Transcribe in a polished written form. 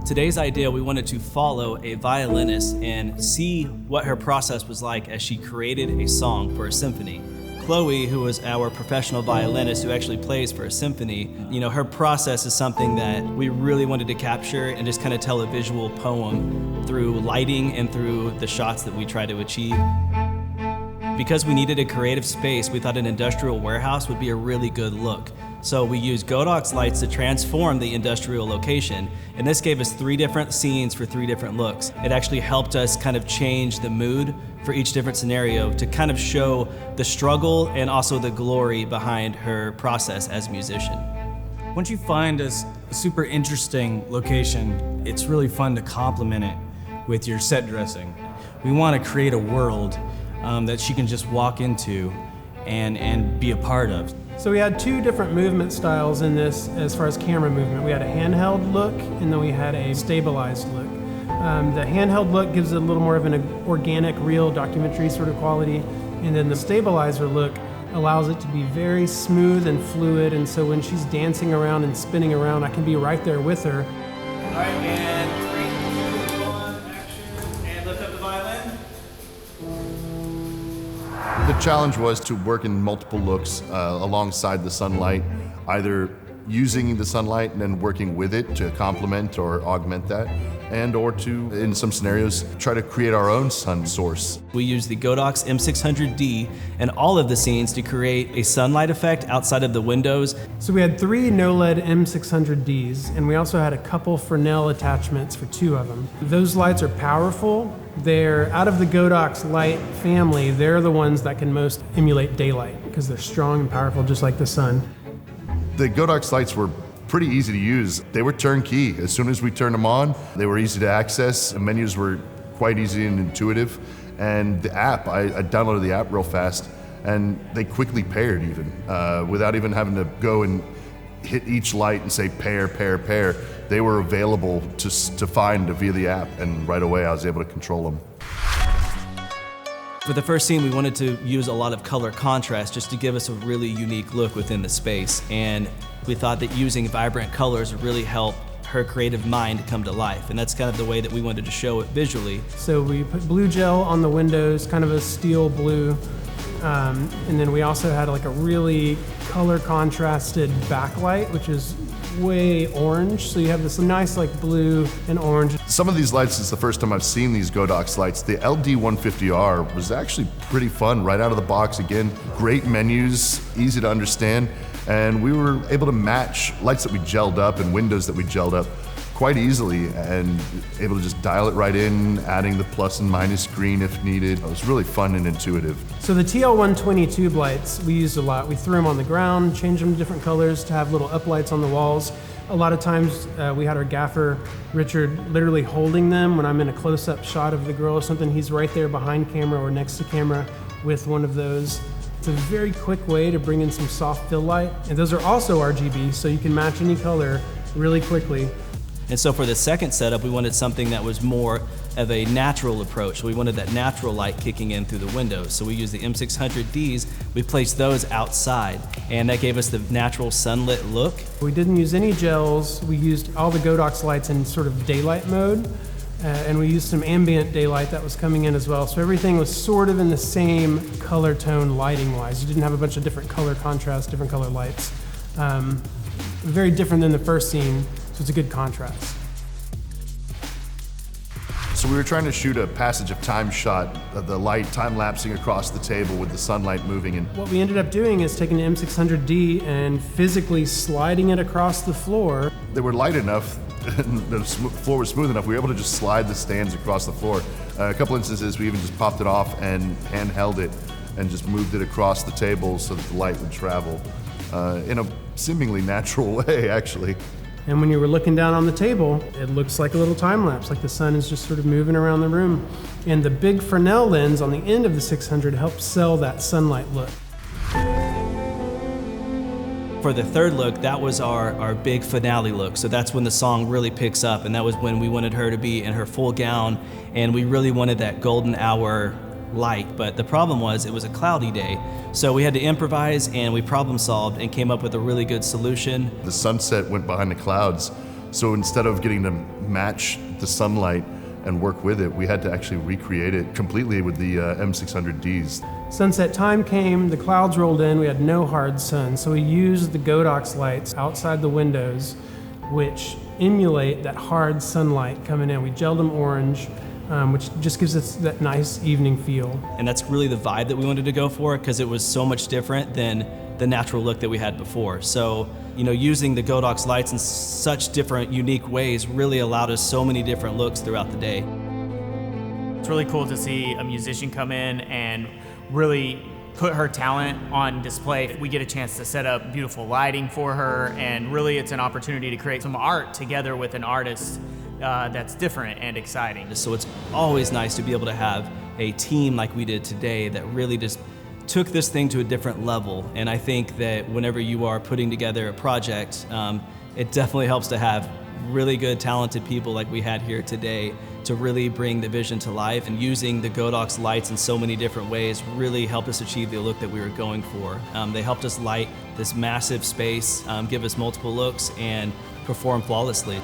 Today's idea, we wanted to follow a violinist and see what her process was like as she created a song for a symphony. Chloe, who was our professional violinist who actually plays for a symphony, her process is something that we really wanted to capture and just kind of tell a visual poem through lighting and through the shots that we try to achieve. Because we needed a creative space, we thought an industrial warehouse would be a really good look. So we used Godox lights to transform the industrial location, and this gave us 3 different scenes for 3 different looks. It actually helped us kind of change the mood for each different scenario to kind of show the struggle and also the glory behind her process as a musician. Once you find a super interesting location, it's really fun to complement it with your set dressing. We want to create a world that she can just walk into and be a part of. So we had 2 different movement styles in this as far as camera movement. We had a handheld look and then we had a stabilized look. The handheld look gives it a little more of an organic, real documentary sort of quality, and then the stabilizer look allows it to be very smooth and fluid, and so when she's dancing around and spinning around, I can be right there with her. All right, and 3, 2, 1, action, and lift up the violin. The challenge was to work in multiple looks alongside the sunlight, either using the sunlight and then working with it to complement or augment that, and or to, in some scenarios, try to create our own sun source. We used the Godox M600D in all of the scenes to create a sunlight effect outside of the windows. So we had 3 no-LED M600Ds, and we also had a couple Fresnel attachments for 2 of them. Those lights are powerful. They're out of the Godox light family, they're the ones that can most emulate daylight because they're strong and powerful just like the sun. The Godox lights were pretty easy to use. They were turnkey. As soon as we turned them on, they were easy to access. The menus were quite easy and intuitive. And the app, I downloaded the app real fast, and they quickly paired even, without even having to go and hit each light and say pair, pair, pair. They were available to find via the app, and right away I was able to control them. For the first scene, we wanted to use a lot of color contrast just to give us a really unique look within the space. And we thought that using vibrant colors would really help her creative mind come to life. And that's kind of the way that we wanted to show it visually. So we put blue gel on the windows, kind of a steel blue. And then we also had like a really color contrasted backlight, which is way orange. So you have this nice like blue and orange. Some of these lights is the first time I've seen these Godox lights. The LD150R was actually pretty fun right out of the box. Again, great menus, easy to understand. And we were able to match lights that we gelled up and windows that we gelled up quite easily, and able to just dial it right in, adding the plus and minus green if needed. It was really fun and intuitive. So the TL120 tube lights we used a lot. We threw them on the ground, changed them to different colors to have little uplights on the walls. A lot of times we had our gaffer, Richard, literally holding them when I'm in a close-up shot of the girl or something. He's right there behind camera or next to camera with one of those. It's a very quick way to bring in some soft fill light. And those are also RGB, so you can match any color really quickly. And so for the second setup, we wanted something that was more of a natural approach. We wanted that natural light kicking in through the windows. So we used the M600Ds, we placed those outside, and that gave us the natural sunlit look. We didn't use any gels. We used all the Godox lights in sort of daylight mode, and we used some ambient daylight that was coming in as well. So everything was sort of in the same color tone lighting-wise. You didn't have a bunch of different color contrasts, different color lights. Very different than the first scene. So it's a good contrast. So we were trying to shoot a passage of time shot of the light time-lapsing across the table with the sunlight moving in. What we ended up doing is taking the M600D and physically sliding it across the floor. They were light enough, and the floor was smooth enough, we were able to just slide the stands across the floor. A couple instances we even just popped it off and handheld it and just moved it across the table so that the light would travel in a seemingly natural way, actually. And when you were looking down on the table, it looks like a little time lapse, like the sun is just sort of moving around the room. And the big Fresnel lens on the end of the 600 helps sell that sunlight look. For the third look, that was our big finale look. So that's when the song really picks up, and that was when we wanted her to be in her full gown, and we really wanted that golden hour light. But the problem was it was a cloudy day. So we had to improvise, and we problem solved and came up with a really good solution. The sunset went behind the clouds, So instead of getting to match the sunlight and work with it, we had to actually recreate it completely with the M600Ds. Sunset time came, the clouds rolled in, we had no hard sun, so we used the Godox lights outside the windows, which emulate that hard sunlight coming in. We gelled them orange, which just gives us that nice evening feel. And that's really the vibe that we wanted to go for, because it was so much different than the natural look that we had before. So, using the Godox lights in such different, unique ways really allowed us so many different looks throughout the day. It's really cool to see a musician come in and really put her talent on display. We get a chance to set up beautiful lighting for her, and really it's an opportunity to create some art together with an artist that's different and exciting. So it's always nice to be able to have a team like we did today that really just took this thing to a different level. And I think that whenever you are putting together a project, it definitely helps to have really good, talented people like we had here today to really bring the vision to life. And using the Godox lights in so many different ways really helped us achieve the look that we were going for. They helped us light this massive space, give us multiple looks, and perform flawlessly.